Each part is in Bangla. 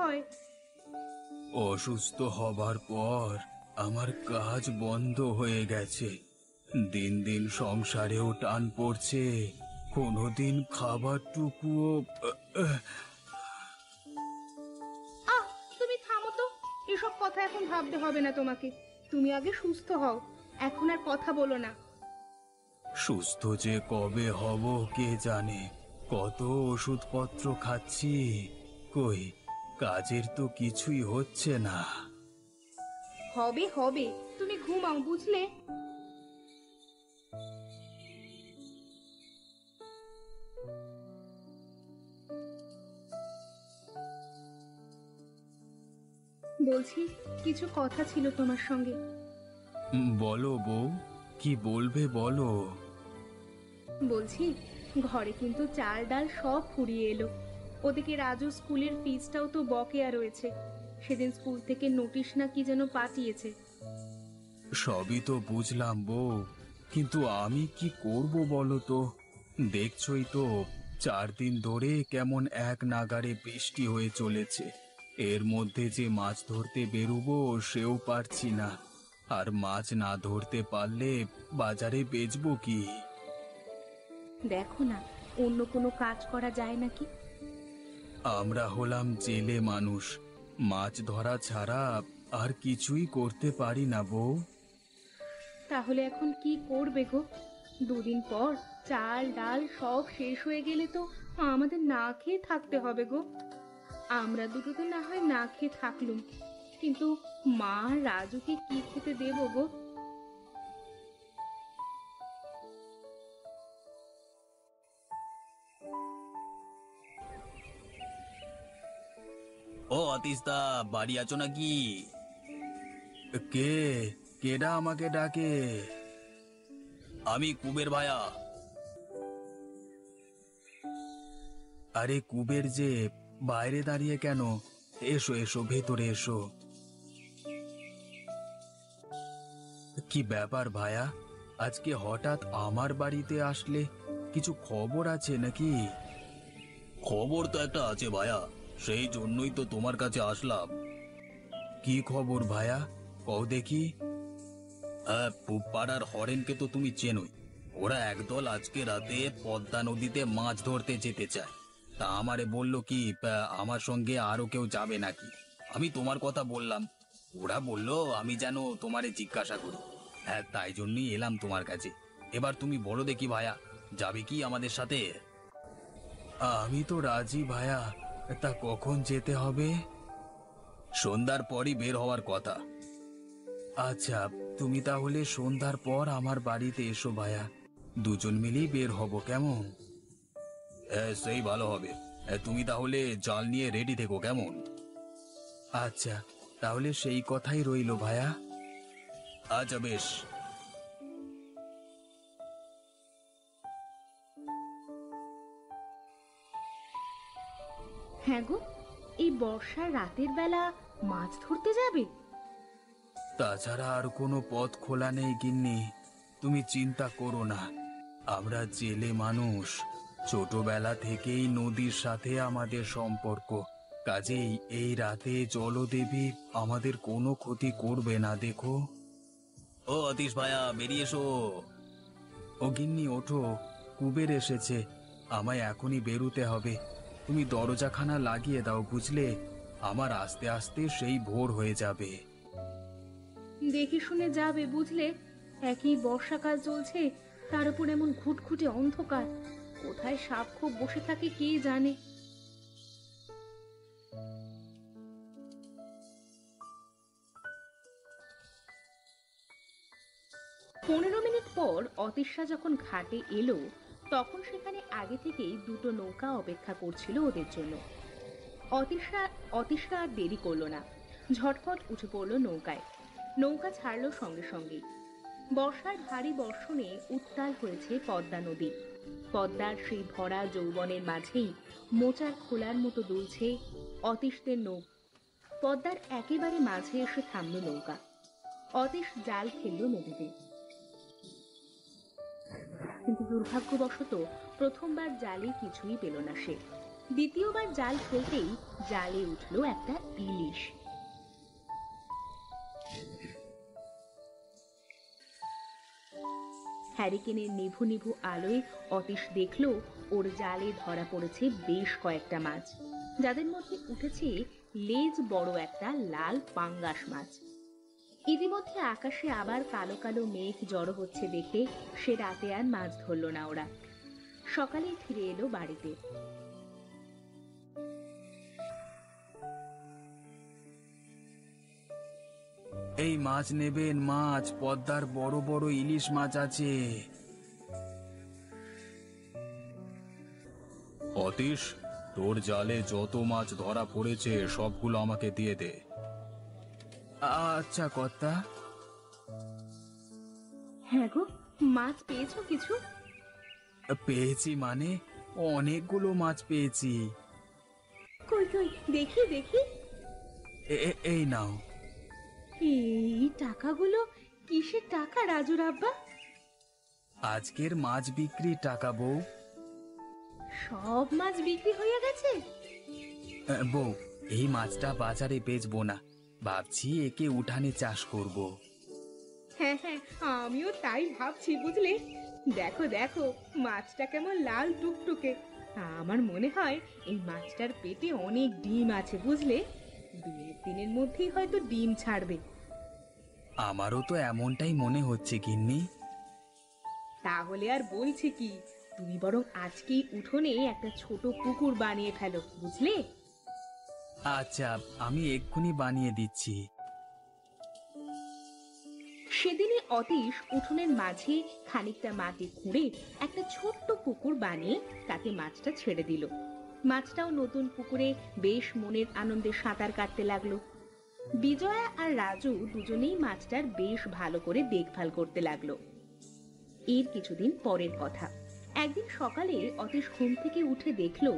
হয়। অসুস্থ হবার পর আমার কাজ বন্ধ হয়ে গেছে। দিন দিন সংসারেও টান পড়ছে, কোনোদিন খাবারটুকুও আহ, আহ, তুমি থামো তো। এসব কথা এখন ভাবতে হবে না তোমাকে। তুমি আগে সুস্থ হও, এখন আর কথা বলো না। সুস্থ যে কবে হব কে জানে। কত ওষুধপত্র খাচ্ছি, কই কাজের তো কিছুই হচ্ছে না। হবে হবে, তুমি ঘুমাও বুঝলে। বলছি, কিছু কথা ছিল তোমার সঙ্গে। বলো বউ, কি বলবে বলো। বলছি, ঘরে কিন্তু চাল ডাল সব ফুরিয়ে এলো। ওদিকে রাজু স্কুলের ফিসটাও তো বকেয়া রয়েছে। সেদিন স্কুল থেকে নোটিশ না কি যেন পাঠিয়েছে। সবই তো বুঝলাম বউ, কিন্তু আমি কি করব বলো তো। দেখছই তো, 4 দিন ধরে কেমন এক নাগাড়ে বৃষ্টি হয়ে চলেছে। এর মধ্যে যে মাছ ধরতে বেরোবো সেও পারছি না। আর মাছ না ধরতে পারলে বাজারে বেচবো কি? দেখো না, অন্য কোনো কাজ করা যায় নাকি। আমরা হলাম জেলে মানুষ, মাছ ধরা ছাড়া আর কিছুই করতে পারি না বউ। তাহলে এখন কি করবে গো? দুদিন পর চাল ডাল সব শেষ হয়ে গেলে তো আমাদের না খেয়ে থাকতে হবে গো। আমরা দুটো তো না হয় না খেয়ে থাকলুম, কিন্তু মা আর রাজুকে কি খেতে দেবো গো? ও অতীশদা, বাড়ি আছো নাকি? কে? কেডা আমাকে ডাকে? আমি কুবের ভায়া। আরে কুবের যে, বাইরে দাঁড়িয়ে কেন? এসো এসো, ভেতরে এসো। কি ব্যাপার ভায়া, আজকে হঠাৎ আমার বাড়িতে আসলে? কিছু খবর আছে নাকি? খবর তো একটা আছে ভায়া, সেই জন্যই তো তোমার কাছে আসলাম। কি খবর ভায়া, কও দেখি। পাড়ার হরেনকে তো তুমি চেনোই। ওরা একদল আজকে রাতে পদ্মা নদীতে মাছ ধরতে যেতে চায়। তা আমারে বলল কি আমার সঙ্গে আরো কেউ যাবে নাকি। আমি তোমার কথা বললাম। ওরা বলল আমি যেন তোমারে জিজ্ঞাসা করি। হ্যাঁ, তাই জন্যই এলাম তোমার কাছে। এবার তুমি বলো দেখি ভায়া, যাবে কি আমাদের সাথে? আমি তো রাজি ভায়া, তা কখন যেতে হবে? সন্ধ্যার পরই বের হওয়ার কথা। আচ্ছা, তুমি তাহলে সন্ধ্যার পর আমার বাড়িতে এসো ভায়া, দুজন মিলেই বের হব, কেমন? সেই ভালো হবে। তুমি তাহলে জাল নিয়ে রেডি থেকো, কেমন? আচ্ছা, তাহলে সেই কথাই রইলো ভায়া। আচ্ছা বেশ। হ্যাঁ গো, এই বর্ষার রাতের বেলা মাছ ধরতে যাবে? তাছাড়া আর কোনো পথ খোলা নেই গিন্নি, তুমি চিন্তা করো না। আমরা জেলে মানুষ, ছোটবেলা থেকেই নদীর সাথে আমাদের সম্পর্ক। কাজেই এই রাতে জলদেবী আমাদের কোনো ক্ষতি করবে না, দেখো। ও অতীশ ভাইয়া, বেরিয়ে এসো। ও গিন্নি ওঠো, কুবের এসেছে। আমায় এখনই বেরুতে হবে। তুমি দরজাখানা লাগিয়ে দাও বুঝলে, আমার আস্তে আস্তে সেই ভোর হয়ে যাবে। দেখে শুনে যাবে বুঝলে। একই বর্ষাকাল চলছে, তার উপর এমন ঘুটঘুটে অন্ধকার। কোথায় সাপ খোপ বসে থাকে কে জানে। 15 মিনিট পর অতীশা যখন ঘাটে এলো, তখন সেখানে আগে থেকেই দুটো নৌকা অপেক্ষা করছিল ওদের জন্য। অতীশা অতীশা আর দেরি করলো না, ঝটপট উঠে পড়লো নৌকায়। নৌকা ছাড়লো সঙ্গে সঙ্গেই। বর্ষার ভারী বর্ষণে উত্তাল হয়েছে পদ্মা নদী। পদ্মার সেই ভরা যৌবনের মাঝেই মোচার খোলার মতো দুলছে অতীশদের নৌকা। পদ্মার একেবারে মাঝে এসে থামলো নৌকা। অতীশ জাল ফেললো নদীতে, কিন্তু দুর্ভাগ্যবশত প্রথমবার জালে কিছুই পেল না সে। দ্বিতীয়বার জাল ফেলতেই জালে উঠলো একটা ইলিশ। হ্যারিকেনের নিভু নিভু আলোয় অতীশ দেখলো ওর জালে ধরা পড়েছে বেশ কয়েকটা মাছ, যাদের মধ্যে উঠেছে লেজ বড় একটা লাল পাঙ্গাস মাছ। ইতিমধ্যে আকাশে আবার কালো কালো মেঘ জড়ো হচ্ছে দেখে সে রাতে আর মাছ ধরল না ওরা। সকালেই ফিরে এলো বাড়িতে। এই মাছ নেবেন, মাছ, পদ্মার বড় বড় ইলিশ মাছ আছে। অতীশ, তোর জালে যত মাছ ধরা পড়েছে সবগুলো আমাকে দিয়ে দে। আচ্ছা কর্তা। হ্যাঁ গো, মাছ পেয়েছো কিছু? পেয়েছি মানে অনেকগুলো মাছ পেয়েছি। কই কই দেখি দেখি। এই নাও। এই টাকাগুলো কিসের টাকা রাজুর আব্বা? আজকের মাছ বিক্রির টাকা বউ। সব মাছ বিক্রি হয়ে গেছে? বউ, এই মাছটা বাজারে বেচবো না, ভাবছি একে উঠানে চাষ করব। হ্যাঁ হ্যাঁ, আমিও তাই ভাবছি বুঝলে। দেখো দেখো মাছটা কেমন লাল টুকটুকে। আমার মনে হয় এই মাছটার পেটে অনেক ডিম আছে বুঝলে। 2-3 দিনের মধ্যেই হয়তো ডিম ছাড়বে। আমারও তো এমনটাই মনে হচ্ছে গিন্নি। তাহলে আর বলছি কি, তুমি বরং আজকেই উঠোনে একটা ছোট পুকুর বানিয়ে ফেলো বুঝলে। আচ্ছা, আমি এক্ষুনি বানিয়ে দিচ্ছি। সেদিনই অতীশ উঠোনের মাঝে খানিকটা মাটি খুঁড়ে একটা ছোট্ট পুকুর বানিয়ে তাতে মাছটা ছেড়ে দিল। মাছটাও নতুন পুকুরে বেশ মনের আনন্দে সাঁতার কাটতে লাগলো। বিজয়া আর রাজু দুজনেই মাছটার বেশ ভালো করে দেখভাল করতে লাগলো। এর কিছুদিন পরের কথা। একদিন সকালে অতীশ ঘুম থেকে উঠে দেখলো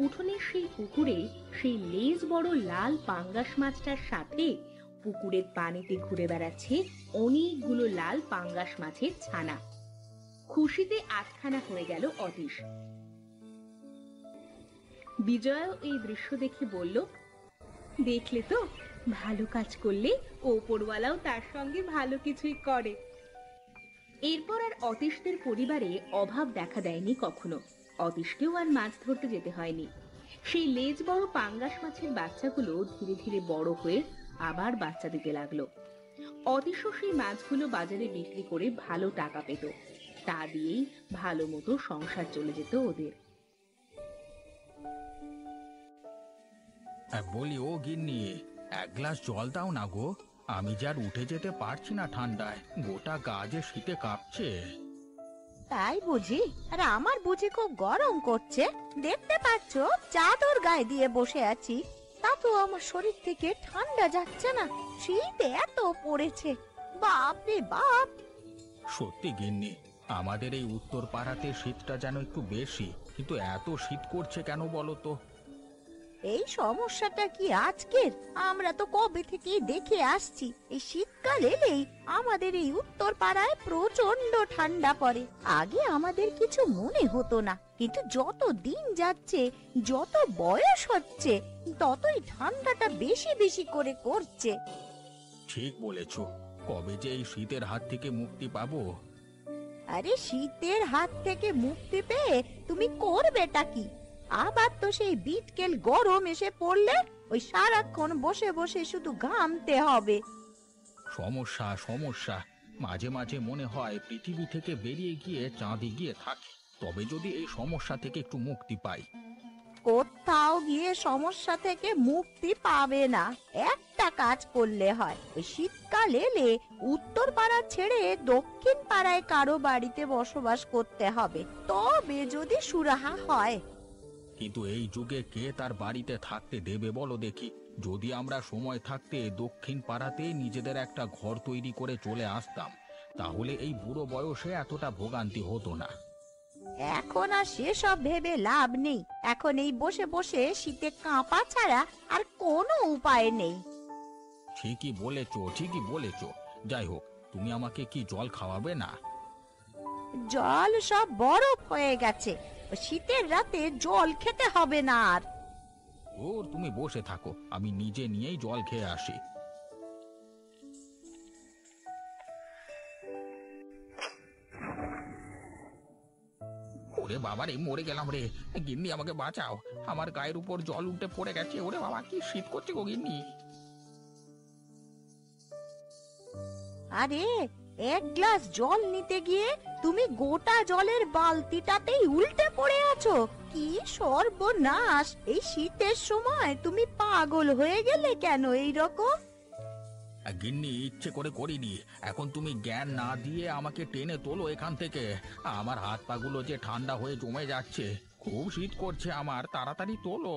উঠোনের সেই পুকুরে সেই লেজ বড় লাল পাঙ্গাস মাছটার সাথে পুকুরের পানিতে ঘুরে বেড়াচ্ছে অনেকগুলো লাল পাঙ্গাস মাছের ছানা। খুশিতে আটখানা হয়ে গেল অতীশ। বিজয়াও এই দৃশ্য দেখে বলল, দেখলে তো, ভালো কাজ করলে ওপরওয়ালাও তার সঙ্গে ভালো কিছুই করে। এরপর আর অতীশদের পরিবারে অভাব দেখা দেয়নি কখনো। অতীশকেও আর মাছ ধরতে যেতে হয়নি। সেই লেজ বড় পাঙ্গাস মাছের বাচ্চাগুলো ধীরে ধীরে বড় হয়ে আবার বাচ্চা দিতে লাগলো। অতীশও সেই মাছগুলো বাজারে বিক্রি করে ভালো টাকা পেত। তা দিয়েই ভালো মতো সংসার চলে যেত ওদের। বলি ও গিন্নি, এক গ্লাস জল দাও না গো। আমি যে আর উঠে যেতে পারছি না ঠান্ডায়, গোটা গা যে শীতে কাঁপছে। তাই বুঝি? আর আমার বুঝি খুব গরম করছে। দেখতে পাচ্ছ চাদর গায়ে দিয়ে বসে আছি, তা তো আমার শরীর থেকে ঠান্ডা যাচ্ছে না। শীত এত পড়েছে, বাপ রে বাপ। সত্যি গিন্নি, আমাদের এই উত্তর পাড়াতে শীতটা যেন একটু বেশি, কিন্তু এত শীত করছে কেন বলো তো? এই সমস্যাটা কি আজকের? আমরা তো কবে থেকেই দেখে আসছি এই শীতকাল এলেই আমাদের এই উত্তর পাড়ায় প্রচন্ড ঠান্ডা পড়ে। আগে আমাদের কিছু মনে হতো না, কিন্তু যত দিন যাচ্ছে, যত বয়স হচ্ছে, ততই ঠান্ডাটা বেশি বেশি করে করছে। ঠিক বলেছ, কবে যে এই শীতের হাত থেকে মুক্তি পাবো? আরে শীতের হাত থেকে মুক্তি পেয়ে তুমি করবেটা কি? আবার তো সেই বিটকেল গরম এসে পড়লে ওই সারাক্ষণ বসে বসে শুধু ঘামতে হবে। সমস্যা সমস্যা, মাঝে মাঝে মনে হয় পৃথিবী থেকে বেরিয়ে গিয়ে চাঁদে গিয়ে থাকি, তবে যদি এই সমস্যা থেকে একটু মুক্তি পাই। কোথাও গিয়ে সমস্যা থেকে মুক্তি পাবে না। একটা কাজ করলে হয়, এই শীতকাল এলে উত্তর পাড়া ছেড়ে দক্ষিণ পাড়ায় কারো বাড়িতে বসবাস করতে হবে, তবে যদি সুরাহা হয়। কিন্তু এই যুগে কে তার বাড়িতে থাকতে দেবে বলো দেখি? যদি আমরা সময় থাকতে দক্ষিণ পাড়াতে নিজেদের একটা ঘর তৈরি করে চলে আসতাম, তাহলে এই বুড়ো বয়সে এতটা ভোগান্তি হতো না। এখন আর সেসব ভেবে লাভ নেই। এখন এই বসে বসে শীতে কাঁপা ছাড়া আর কোনো উপায় নেই। ঠিকই বলেছো, ঠিকই বলেছো। যাই হোক, তুমি আমাকে কি জল খাওয়াবে না? জল সব বরফ হয়ে গেছে, শীতের রাতে জল খেতে হবে না আর। ওর তুমি বসে থাকো, আমি নিজে নিয়েই জল খেয়ে আসি। ওরে বাবা রে, মরে গেলাম রে! গিন্নি আমাকে বাঁচাও, আমার গায়ের উপর জল উঠে পড়ে গেছে। ওরে বাবা, কি শীত করছে গো গিন্নি! আরে, এক গ্লাস জল নিতে গিয়ে তুমি গোটা জলের বালতিটাতেই উল্টে পড়ে আছো। কি সর্বনাশ! এই শীতের সময় তুমি পাগল হয়ে গেলে কেন এই রকম? গিন্নি, ইচ্ছে করে করিনি। এখন তুমি জ্ঞান না দিয়ে আমাকে টেনে তোলো এখান থেকে। আমার হাত পাগুলো যে ঠান্ডা হয়ে জমে যাচ্ছে। খুব শীত করছে আমার, তাড়াতাড়ি তোলো।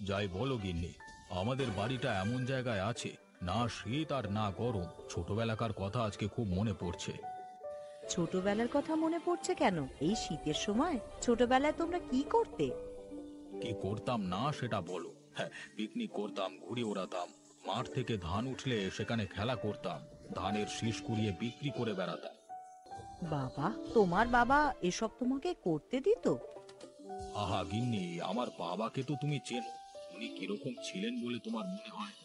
যাই বলো গিন্নি, আমাদের বাড়িটা এমন জায়গায় আছে, না শীত আর না গরম। ছোটবেলাকার কথা আজকে খুব মনে পড়ছে। ছোটবেলার কথা মনে পড়ছে কেন এই শীতের সময়? ছোটবেলায় তোমরা কি করতে? কি করতাম না সেটা বলো। হ্যাঁ, পিকনিক করতাম, ঘুড়ি ওড়াতাম, মাঠ থেকে ধান উঠলে সেখানে খেলা করতাম, ধানের শীষ কুড়িয়ে বিক্রি করে বেড়াতাম। বাবা, তোমার বাবা এসব তোমাকে করতে দিত? আহা গিন্নি, আমার বাবাকে তো তুমি চেনো। উনি কিরকম ছিলেন বলে তোমার মনে হয়?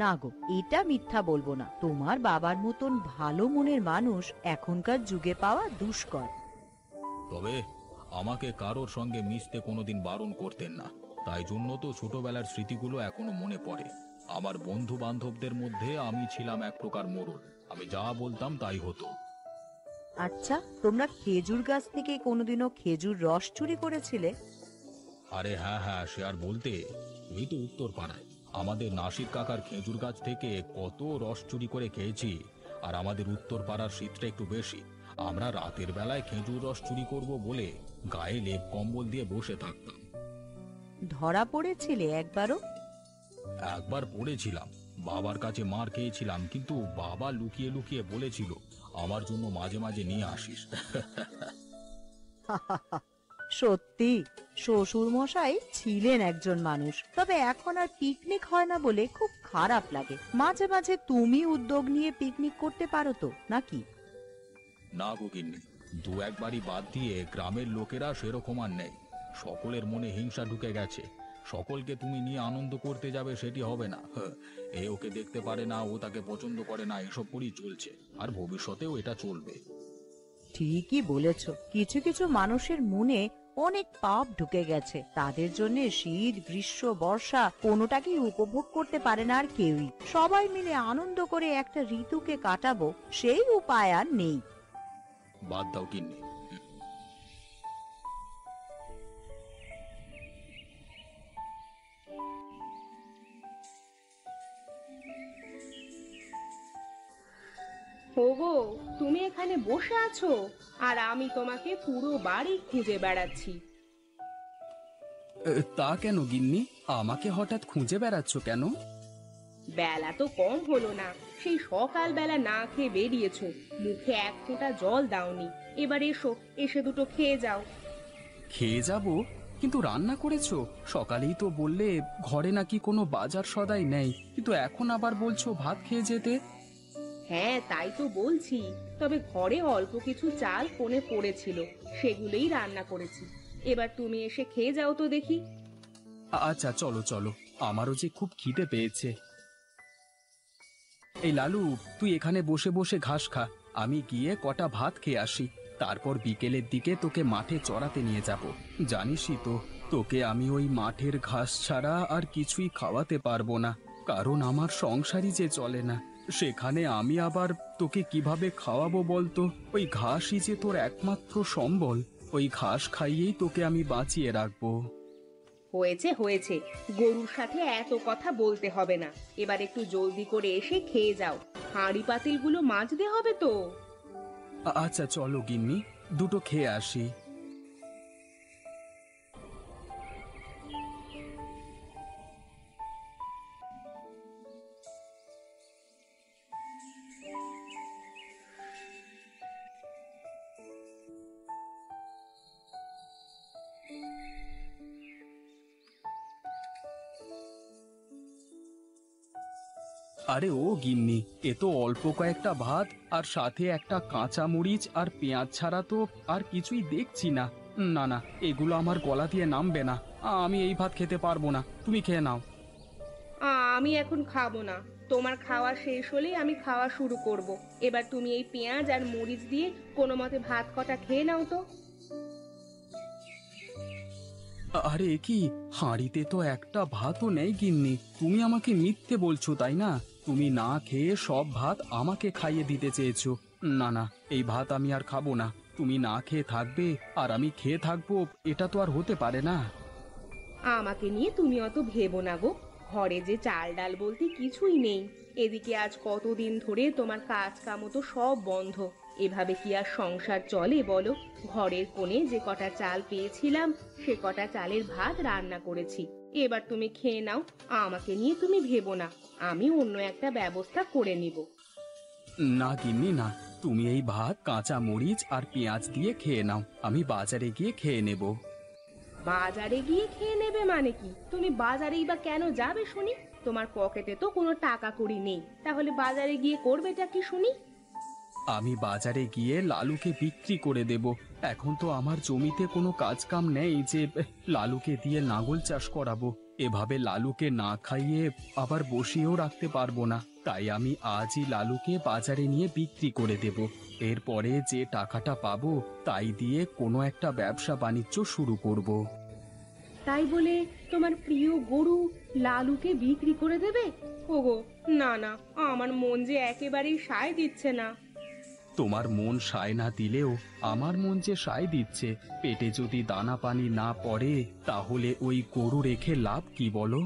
না গো, এটা মিথ্যা বলবো না। তোমার বাবার মতন ভালো মনের মানুষ এখনকার যুগে পাওয়া দুষ্কর। তবে আমাকে কারোর সঙ্গে মিশতে কোনোদিন বারণ করতেন না, তাই জন্য তো ছোটবেলার স্মৃতিগুলো এখনো মনে পড়ে। আমার বন্ধু বান্ধবদের মধ্যে আমি ছিলাম এক প্রকার মোড়ল। আমি যা বলতাম তাই হতো। আচ্ছা, তোমরা খেজুর গাছ থেকে কোনোদিনও খেজুর রস চুরি করেছিলে? আরে হ্যাঁ হ্যাঁ, সে আর বলতে। তুই তো উত্তর পাড়ায়, আমাদের নাসির কাকার খেজুর গাছ থেকে কত রস চুরি করে খেয়েছি। আর আমাদের উত্তর পাড়ার শীতটা একটু বেশি। আমরা রাতের বেলায় খেজুর রস চুরি করব বলে গায়ে লেপ কম্বল দিয়ে বসে থাকতাম। ধরা পড়েছিলে একবারও? একবার পড়েছিলাম, বাবার কাছে মার খেয়েছিলাম, কিন্তু বাবা লুকিয়ে লুকিয়ে বলেছিল আমার জন্য মাঝে মাঝে নিয়ে আসিস। সত্যি, শ্বশুর মশাই ছিলেন একজন মানুষ। তবে এখন আর পিকনিক হয় না বলে খুব খারাপ লাগে। মাঝে মাঝে তুমি উদ্যোগ নিয়ে পিকনিক করতে পারো তো, নাকি? না গো গিন্নি, দু একবারই বাদ দিয়ে গ্রামের লোকেরা সেরকম আর নেই। সকলের মনে হিংসা ঢুকে গেছে। সকলকে তুমি নিয়ে আনন্দ করতে যাবে সেটি হবে না। এ ওকে দেখতে পারে না, ও তাকে পছন্দ করে না, এসব করেই চলছে। আর ভবিষ্যতেও এটা চলবে। ঠিকই বলেছ। কিছু কিছু মানুষের মনে অনেক পাপ ঢুকে গেছে। তাদের জন্য শীত, গ্রীষ্ম, বর্ষা কোনোটাকেই উপভোগ করতে পারে না আর কেউই। সবাই মিলে আনন্দ করে একটা ঋতুকে কাটাবো, সেই উপায় আর নেই। বাদ দাও গিন্নি। ওগো, তুমি এখানে বসে আছো আর আমি তোমাকে পুরো বাড়ি খুঁজে বেড়াচ্ছি। তা কেন গিন্নি, আমাকে হঠাৎ খুঁজে বেড়াচ্ছ কেন? বেলা তো কম হলো না, সেই সকালবেলা না খেয়ে বেরিয়েছো, মুখে এক ফোঁটা জল দাওনি। এবার এসো, এসে দুটো খেয়ে যাও। খেয়ে যাব, কিন্তু রান্না করেছো? সকালেই তো বললে ঘরে নাকি কোনো বাজার সদাই নেই, কিন্তু এখন আবার বলছো ভাত খেয়ে যেতে। হ্যাঁ, তাই তো বলছি। তবে ঘরে অল্প কিছু চাল কোণে পড়েছিল, সেগুলোই রান্না করেছি। এবার তুমি এসে খেয়ে যাও তো দেখি। আচ্ছা চলো চলো, আমারও যে খুব খিদে পেয়েছে। এই লালু, তুই এখানে বসে বসে ঘাস খা, আমি গিয়ে কটা ভাত খেয়ে আসি। তারপর বিকেলের দিকে তোকে মাঠে চড়াতে নিয়ে যাব। জানিসই তো, তোকে আমি ওই মাঠের ঘাস ছাড়া আর কিছুই খাওয়াতে পারবো না, কারণ আমার সংসারই যে চলে না। সেখানে আমি আবার তোকে কিভাবে খাওয়াবো বলতো? ওই ঘাসই যে তোর একমাত্র সম্বল, ওই ঘাস খাইয়েই তোকে আমি বাঁচিয়ে রাখবো। হয়েছে হয়েছে, গরুর সাথে এত কথা বলতে হবে না। এবার একটু জলদি করে এসে খেয়ে যাও, হাঁড়ি পাতিলগুলো মাজতে হবে তো। আচ্ছা চলো গিন্নি, দুটো খেয়ে আসি। আরে ও গিন্নি, এ তো অল্প কয়েকটা ভাত আর সাথে একটা কাঁচা মরিচ আর পেঁয়াজ ছাড়া তো আর কিছুই দেখছি না। না না, এগুলো আমার গলা দিয়ে নামবে না। আমি এই ভাত খেতে পারবো না, তুমি খেয়ে নাও। আমি এখন খাবো না। তোমার খাওয়া শেষ হলেই আমি খাওয়া শুরু করব। এবার তুমি এই পেঁয়াজ আর মরিচ দিয়ে কোনো মতে ভাত কটা খেয়ে নাও তো। আরে এ কি, হাঁড়িতে তো একটা ভাতও নেই গিন্নি। তুমি আমাকে মিথ্যে বলছো তাই না? তুমি না খেয়ে সব ভাত আমাকে খাইয়ে দিতে চেয়েছো। না না, এই ভাত আমি আর খাবো না। তুমি না খেয়ে থাকবে আর আমি খেয়ে থাকবো, এটা তো আর হতে পারে না। আমাকে নিয়ে তুমি অত ভেবো না গো। ঘরে যে চাল ডাল বলতে কিছুই নেই। এদিকে আজ কতদিন ধরে তোমার কাজ কামও তো সব বন্ধ। এভাবে কি আর সংসার চলে বলো? ঘরের কোণে যে কটা চাল পেয়েছিলাম সে কটা চালের ভাত রান্না করেছি। এবার তুমি খেয়ে নাও। আমাকে নিয়ে তুমি ভেবো না। আমি অন্য একটা ব্যবস্থা করে নিব। না গিন্নি না, তুমি এই ভাত কাঁচা মরিচ আর পেঁয়াজ দিয়ে খেয়ে নাও, আমি বাজারে গিয়ে খেয়ে নেব। বাজারে গিয়ে খেয়ে নেবে মানে কি? তুমি বাজারেই বা কেন যাবে শুনি? তোমার পকেটে তো কোনো টাকা কড়ি নেই, তাহলে বাজারে গিয়ে করবেটা কি শুনি? আমি বাজারে গিয়ে লালুকে বিক্রি করে দেব। এখন তো আমার জমিতে কোনো কাজ কাম নেই যে লালুকে দিয়ে লাঙল চাষ করাবো। এভাবে লালুকে না খাইয়ে আবার বসিয়েও রাখতে পারবো না। তাই আমি আজই লালুকে বাজারে নিয়ে বিক্রি করে দেব। এরপরে যে টাকাটা পাবো তাই দিয়ে কোনো একটা ব্যবসা বাণিজ্য শুরু করব। তাই বলে তোমার প্রিয় গরু লালুকে বিক্রি করে দেবে? ওগো, না না, আমার মন যে একেবারেই সায় দিচ্ছে না। তোমার মন সায় না দিলেও আমার মন যে সায় দিচ্ছে। পেটে যদি দানা পানি না পড়ে তাহলে ওই গরু রেখে লাভ কি বলো?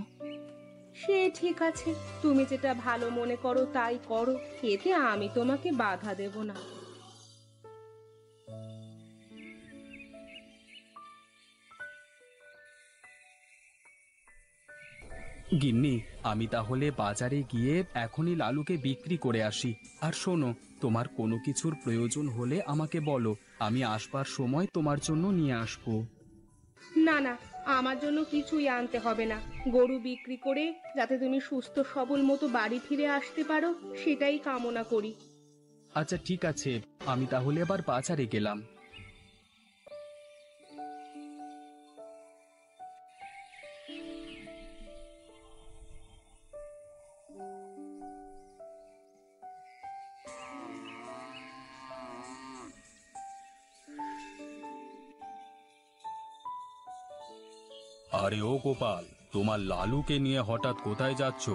সে ঠিক আছে, তুমি যেটা ভালো মনে করো তাই করো। এতে আমি তোমাকে বাধা দেব না। গিন্নি, আমি তাহলে বাজারে গিয়ে এখনই লালুকে বিক্রি করে আসি। আর শোনো, তোমার কোনো কিছুর প্রয়োজন হলে আমাকে বলো, আমি আসবার সময় তোমার জন্য নিয়ে আসবো। না না, আমার জন্য কিছুই আনতে হবে না। গরু বিক্রি করে যাতে তুমি সুস্থ সবল মতো বাড়ি ফিরে আসতে পারো সেটাই কামনা করি। আচ্ছা ঠিক আছে, আমি তাহলে আবার বাজারে গেলাম। আরে ও গোপাল, তোমার লালুকে নিয়ে হঠাৎ কোথায় যাচ্ছ?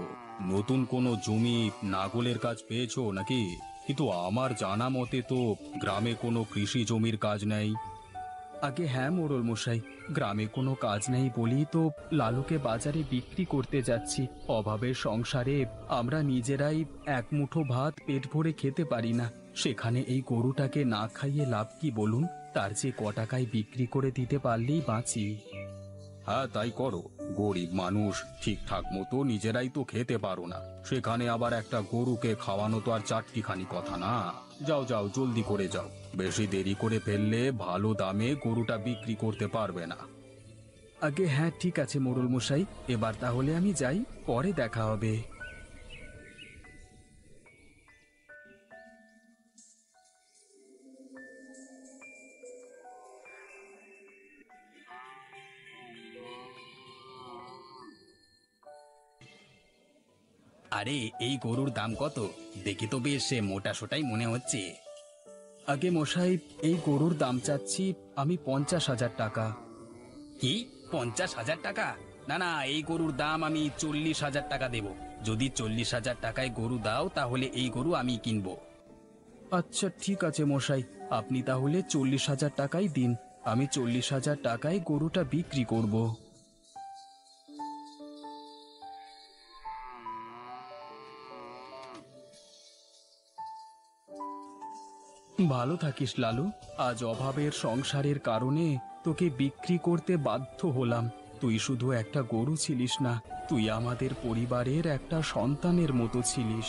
নতুন কোনো জমি নাগলের কাজ পেয়েছো নাকি? কিন্তু আমার জানা মতে তো গ্রামে কোনো কৃষি জমির কাজ নেই। আগে হ্যাঁ মোড়ল মশাই, গ্রামে কোনো কাজ নেই বলি তো লালুকে বাজারে বিক্রি করতে যাচ্ছি। অভাবের সংসারে আমরা নিজেরাই এক মুঠো ভাত পেট ভরে খেতে পারি না, সেখানে এই গরুটাকে না খাইয়ে লাভ কি বলুন? তার যে ক টাকায় বিক্রি করে দিতে পারলেই বাঁচি। হ্যাঁ তাই করো, গরিব মানুষ, ঠিকঠাক মতো নিজেরাই তো খেতে পারো না, সেখানে আবার একটা গরুকে খাওয়ানো তো আর চারটিখানি কথা না। যাও যাও, জলদি করে যাও, বেশি দেরি করে ফেললে ভালো দামে গরুটা বিক্রি করতে পারবে না। আগে হ্যাঁ ঠিক আছে মোড়ল মশাই, এবার তাহলে আমি যাই, পরে দেখা হবে। আরে এই গরুর দাম কত? দেখি তো বেশ মোটা সোটাই মনে হচ্ছে। আগে মশাই, এই গরুর দাম চাচ্ছি আমি 50,000 টাকা। কি, 50,000 টাকা? না না, এই গরুর দাম আমি 40,000 টাকা দেব। যদি 40,000 টাকায় গরু দাও তাহলে এই গরু আমি কিনবো। আচ্ছা ঠিক আছে মশাই, আপনি তাহলে 40,000 টাকাই দিন। আমি 40,000 টাকায় গরুটা বিক্রি করব। ভালো থাকিস লালু, আজ অভাবের সংসারের কারণে তোকে বিক্রি করতে বাধ্য হলাম। তুই শুধু একটা গরু ছিলিস না, তুই আমাদের পরিবারের একটা সন্তানের মতো ছিলিস।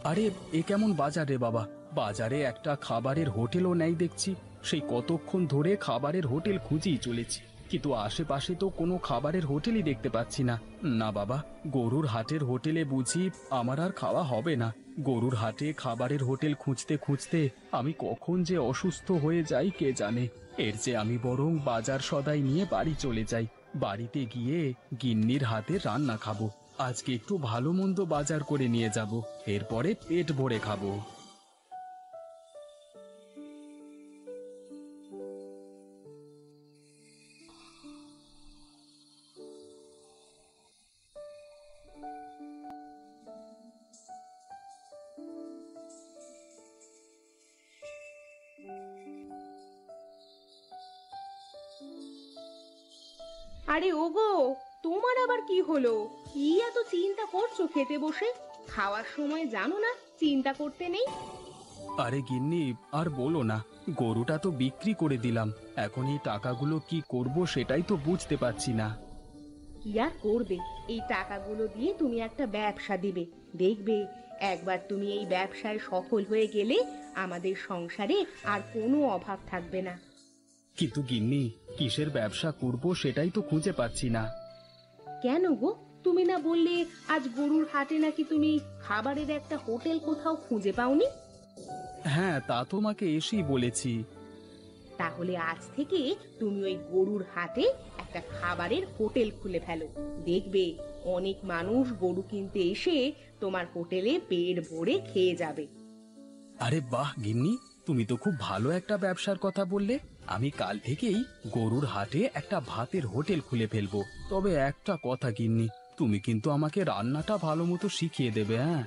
আরে এ কেমন বাজার রে বাবা, বাজারে একটা খাবারের হোটেলও নেই দেখছি। সেই কতক্ষণ ধরে খাবারের হোটেল খুঁজেই চলেছি, কিন্তু আশেপাশে তো কোনো খাবারের হোটেলই দেখতে পাচ্ছি না। না বাবা, গরুর হাটের হোটেলে বুঝি আমার আর খাওয়া হবে না। গরুর হাটে খাবারের হোটেল খুঁজতে খুঁজতে আমি কখন যে অসুস্থ হয়ে যাই কে জানে। এর চেয়ে আমি বরং বাজার সদাই নিয়ে বাড়ি চলে যাই। বাড়িতে গিয়ে গিন্নির হাতে রান্না খাবো। আজকে একটু ভালো মন্দ বাজার করে নিয়ে যাব, এরপরে পেট ভরে খাবো। আরে ওগো, তোমার আবার কি হলো? কি এত চিন্তা করছো খেতে বসে? খাওয়ার সময় জানো না চিন্তা করতে নেই? আরে গিন্নি, আর বলো না, গরুটা তো বিক্রি করে দিলাম। এখন এই টাকাগুলো কি করব সেটাই তো বুঝতে পারছি না। কি আর করবে, এই টাকাগুলো দিয়ে তুমি একটা ব্যবসা দিবে। দেখবে একবার তুমি এই ব্যবসায় সফল হয়ে গেলে আমাদের সংসারে আর কোনো অভাব থাকবে না। কিন্তু গিন্নি, কিসের ব্যবসা করব সেটাই তো খুঁজে পাচ্ছি না। কেন গো, তুমি না বললে আজ গরুর হাটে নাকি তুমি খাবারের একটা হোটেল কোথাও খুঁজে পাওনি? হ্যাঁ, তা তোমাকে এসেই বলেছি। তাহলে আজ থেকে তুমি ওই গরুর হাটে একটা খাবারের হোটেল খুলে ফেলো। দেখবে অনেক মানুষ গরু কিনতে এসে তোমার হোটেলে পেট ভরে খেয়ে যাবে। আরে বাহ গিন্নি, তুমি তো খুব ভালো একটা ব্যবসার কথা বললে। আমি কাল থেকেই গরুর হাটে একটা ভাতের হোটেল খুলে ফেলবো। তবে একটা কথা গিন্নি, তুমি কিন্তু আমাকে রান্নাটা ভালো মতো শিখিয়ে দেবে। হ্যাঁ,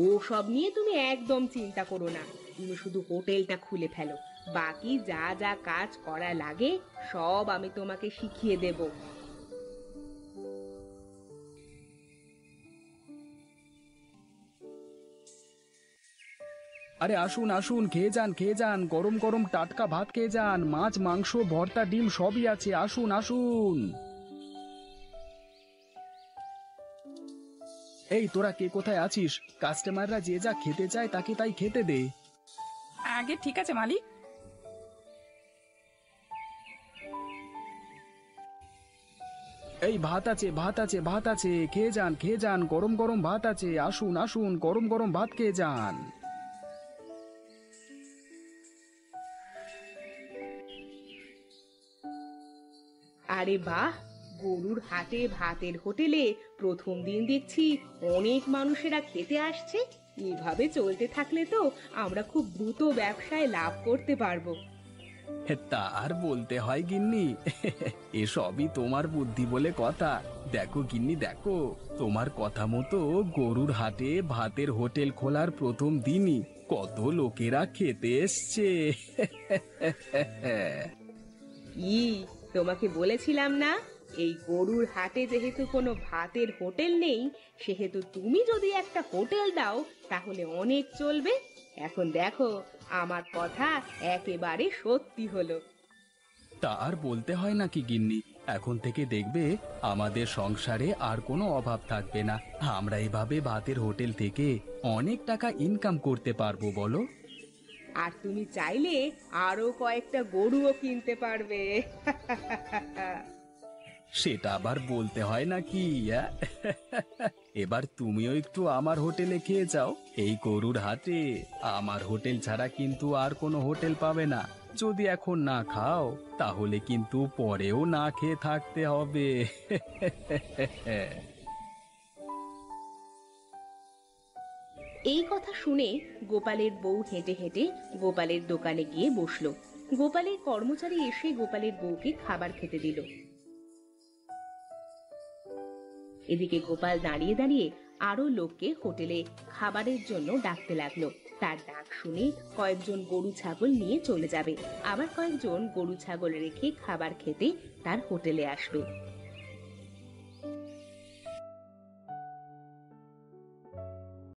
ও সব নিয়ে তুমি একদম চিন্তা করো না, তুমি শুধু হোটেলটা খুলে ফেলো। বাকি যা যা কাজ করা লাগে সব আমি তোমাকে শিখিয়ে দেব। আরে আসুন আসুন, খেয়ে যান খেয়ে যান, গরম গরম টাটকা ভাত খেয়ে যান। মাছ মাংস ভর্তা ডিম সবই আছে, আসুন আসুন। এই তোরা কে কোথায় আছিস? কাস্টমাররা যে যা খেতে চায় তাকে তাই খেতে দে। আগে ঠিক আছে মালিক। এই ভাত আছে ভাত আছে ভাত আছে, খেয়ে যান, গরম গরম ভাত আছে, আসুন আসুন, গরম গরম ভাত খেয়ে যান। আরে বাহ, গরুর হাটে ভাতের হোটেলে প্রথম দিন দেখছি অনেক মানুষেরা খেতে আসছে। এভাবে চলতে থাকলে তো আমরা খুব দ্রুত ব্যবসায় লাভ করতে পারবো। তা আর বলতে হয় গিন্নি, এসবই তোমার বুদ্ধি বলে কথা। দেখো গিন্নি দেখো, তোমার কথা মতো গরুর হাটে ভাতের হোটেল খোলার প্রথম দিনই কত লোকেরা খেতে এসছে। কি, তোমাকে বলেছিলাম না, এই গরুর হাটে যেহেতু কোনো ভাতের হোটেল নেই, সেহেতু তুমি যদি একটা হোটেল দাও তাহলে অনেক চলবে। এখন দেখো আমার কথা একেবারে সত্যি হলো। তা আর বলতে হয় নাকি গিন্নি, এখন থেকে দেখবে আমাদের সংসারে আর কোনো অভাব থাকবে না। আমরা এভাবে ভাতের হোটেল থেকে অনেক টাকা ইনকাম করতে পারবো বলো। আর তুমি চাইলে আরো কয়েকটা গরুও কিনতে পারবে। সেটা আবার বলতে হয় নাকি? এবার তুমিও একটু আমার হোটেলে খেয়ে যাও, এই গরুর হাটে। আমার হোটেল ছাড়া কিন্তু আর কোনো হোটেল পাবে না। যদি এখন না খাও তাহলে কিন্তু পরেও না খেয়ে থাকতে হবে। এই কথা শুনে গোপালের বউ হেঁটে হেঁটে গোপালের দোকানে গিয়ে বসলো। গোপালের কর্মচারী এসে গোপালের বউকে খাবার খেতে দিল। এদিকে গোপাল দাঁড়িয়ে দাঁড়িয়ে আরো লোককে হোটেলে খাবারের জন্য ডাকতে লাগলো। তার ডাক শুনে কয়েকজন গরু ছাগল নিয়ে চলে যাবে, আবার কয়েকজন গরু ছাগল রেখে খাবার খেতে তার হোটেলে আসবে।